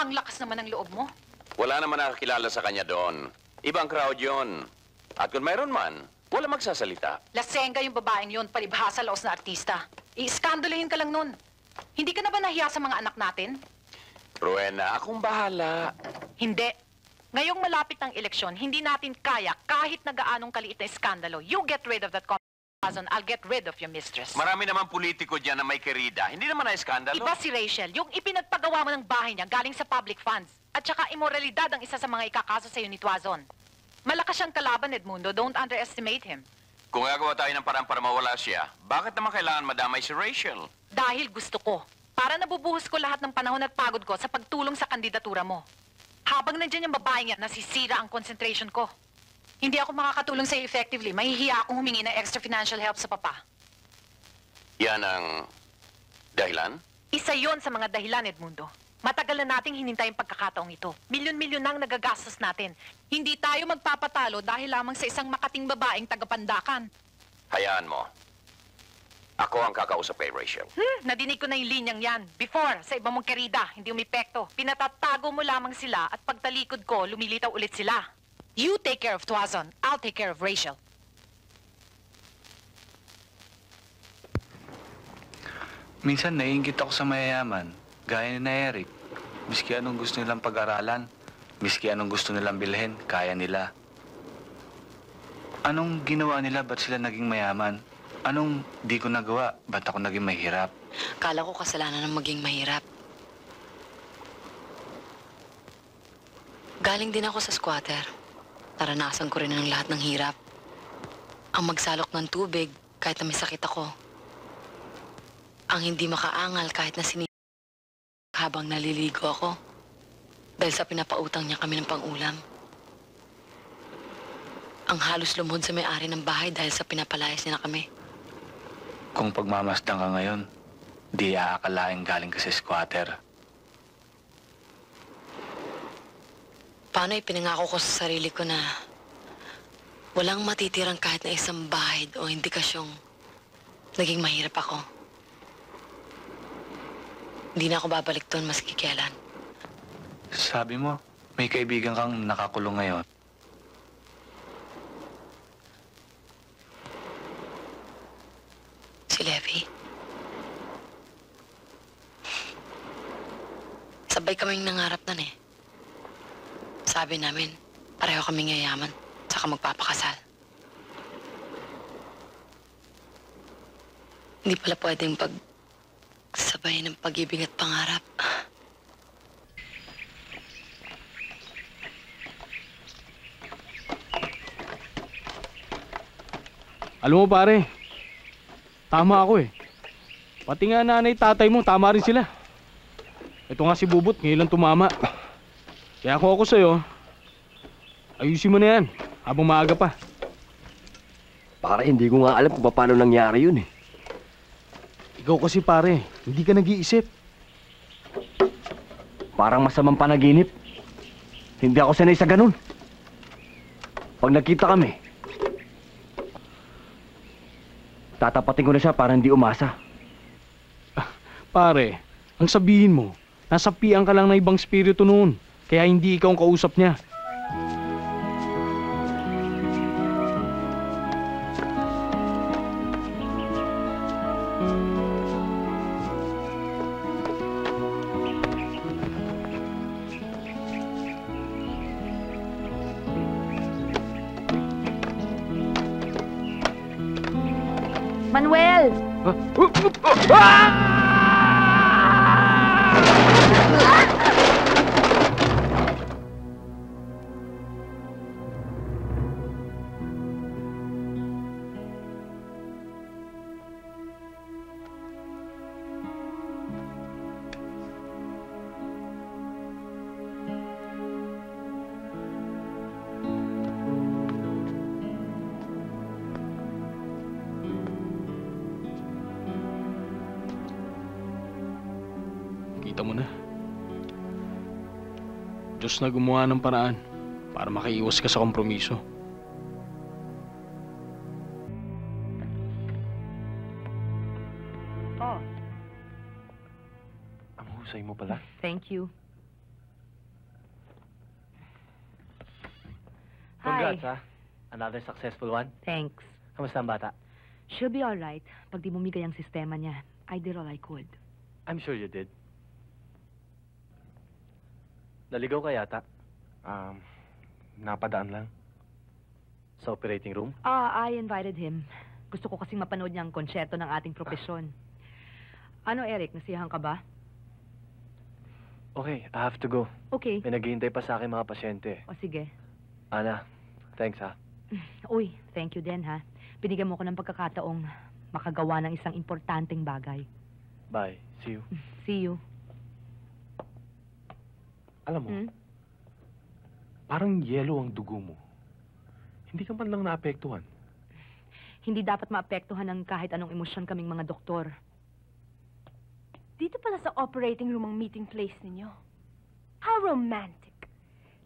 Ang lakas naman ng loob mo. Wala naman nakakilala sa kanya doon. Ibang crowd yon. At kung mayroon man, wala magsasalita. Lasenga yung babaeng yon, palibhasa laos na artista. I-skandalahin ka lang nun. Hindi ka na ba nahiya sa mga anak natin? Rowena, akong bahala. Hindi. Ngayong malapit ng eleksyon, hindi natin kaya kahit nagaanong kaliit na iskandalo. You get rid of that cousin, I'll get rid of your mistress. Marami naman politiko dyan na may kerida. Hindi naman na iskandalo. Iba si Rachel, yung ipinagpagawa mo ng bahay niya galing sa public funds. At saka immoralidad ang isa sa mga ikakaso sa'yo ni Tuazon. Malakas siyang kalaban, Edmundo. Don't underestimate him. Kung gagawa tayo ng parang para mawala siya, bakit naman kailangan madamay si Rachel? Dahil gusto ko. Para nabubuhos ko lahat ng panahon at pagod ko sa pagtulong sa kandidatura mo. Habang nandiyan yung babaeng yan, nasisira ang concentration ko. Hindi ako makakatulong sa'yo effectively. Mahihiya akong humingi ng extra financial help sa papa. Yan ang dahilan? Isa yon sa mga dahilan, Edmundo. Matagal na nating hinintay ang pagkakataong ito. Milyon-milyon nang nagagastos natin. Hindi tayo magpapatalo dahil lamang sa isang makating babaeng tagapandakan. Hayaan mo. Ako ang kakausap kay Rachel. Nadinig ko na yung linyang yan. Before, sa iba mong kerida, hindi umipekto. Pinatatago mo lamang sila at pagtalikod ko, lumilitaw ulit sila. You take care of Tuazon. I'll take care of Rachel. Minsan naiingit ako sa mayayaman, gaya ni na Eric. Miski anong gusto nilang pag-aralan, miski anong gusto nilang bilhin, kaya nila. Anong ginawa nila, ba't sila naging mayaman? Anong di ko nagawa, ba't ako naging mahirap? Kala ko kasalanan ng maging mahirap. Galing din ako sa squatter. Naranasan ko rin ang lahat ng hirap. Ang magsalok ng tubig kahit na may sakit ako. Ang hindi makaangal kahit na habang naliligo ako. Dahil sa pinapautang niya kami ng pang-ulam. Ang halos lumuhod sa may-ari ng bahay dahil sa pinapalayas niya na kami. Kung pagmamasdan ka ngayon, di aakalaing galing ka sa squatter. Paano ipinangako ko sa sarili ko na walang matitirang kahit na isang bahid o indikasyong naging mahirap ako. Hindi na ako babalik doon maski kailan. Sabi mo, may kaibigan kang nakakulong ngayon. Si Levi. Sabay kaming nangarap nun eh. Sabi namin, pareho kaming yayaman, saka magpapakasal. Hindi pala pwedeng pagsabay ng pag-ibig at pangarap. Alam mo pare, tama ako eh. Pati nga nanay tatay mo, tama rin sila. Ito nga si Bubot, ngayon lang tumama. Kaya kung ako sa'yo, ayusin mo na yan, habang maaga pa. Para hindi ko nga alam kung paano nangyari yun eh. Ikaw kasi pare, hindi ka nag-iisip. Parang masamang panaginip. Hindi ako sanay sa ganun. Pag nagkita kami, tatapatin ko na siya para hindi umasa. Pare, ang sabihin mo, nasapian ka lang ng ibang spirito noon. Kaya hindi ikaw ang kausap niya. Manuel! Kita mo na. Diyos na gumawa ng paraan para makaiwas ka sa kompromiso. Ang husay mo pala. Thank you. Congrats, ha? Another successful one. Thanks. Kamusta ang bata? She'll be alright pag di bumigay ang sistema niya. I did all I could. I'm sure you did. Naligaw ka yata? Napadaan lang. Sa operating room? I invited him. Gusto ko kasing mapanood niya ang konsyerto ng ating propesyon. Ano, Eric? Nasiyahan ka ba? Okay, I have to go. Okay. May naghihintay pa sa akin mga pasyente. O sige. Ana, thanks ha. Uy, thank you din, ha? Binigyan mo ko ng pagkakataong makagawa ng isang importanteng bagay. Bye. See you. See you. Alam mo, Hmm? parang yellow ang dugo mo. Hindi ka man lang naapektuhan. Hindi dapat maapektuhan ng kahit anong emosyon kaming mga doktor. Dito pala sa operating room ang meeting place ninyo. How romantic.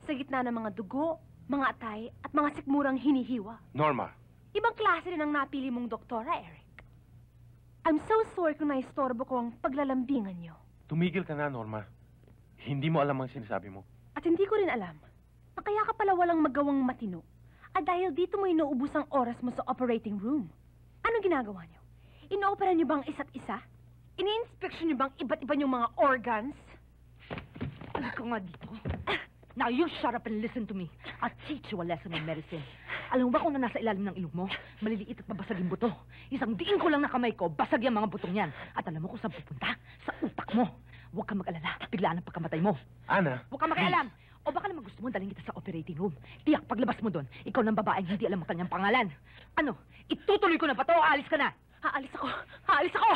Sa gitna ng mga dugo, mga atay, at mga sikmurang hinihiwa. Norma, Ibang klase rin ang napili mong doktora, Eric. I'm so sorry kung naistorbo ko ang paglalambingan nyo. tumigil ka na, Norma. Hindi mo alam ang sinasabi mo. At hindi ko rin alam na kaya ka pala walang magawang matino. At dahil dito mo inuubos ang oras mo sa operating room. Ano ginagawa nyo? Inoopera nyo bang isa't isa? Ini-inspection nyo bang iba't iba yung mga organs? Ano ka nga dito? Now you shut up and listen to me. I'll teach you a lesson in medicine. Alam mo ba kung na nasa ilalim ng ilong mo? Maliliit at babasagin buto. Isang diin ko lang na kamay ko, basag yung mga butong yan. At alam mo kung saan pupunta? Sa utak mo. Huwag kang mag-alala. Biglaan ang pagkamatay mo. Ana, Huwag kang makialam. O baka naman gusto mo dalhin kita sa operating room. Tiyak, paglabas mo doon, ikaw ng babaeng hindi alam ang kanyang pangalan. Ano? Itutuloy ko na ba to o alis ka na? Haalis ako! Haalis ako!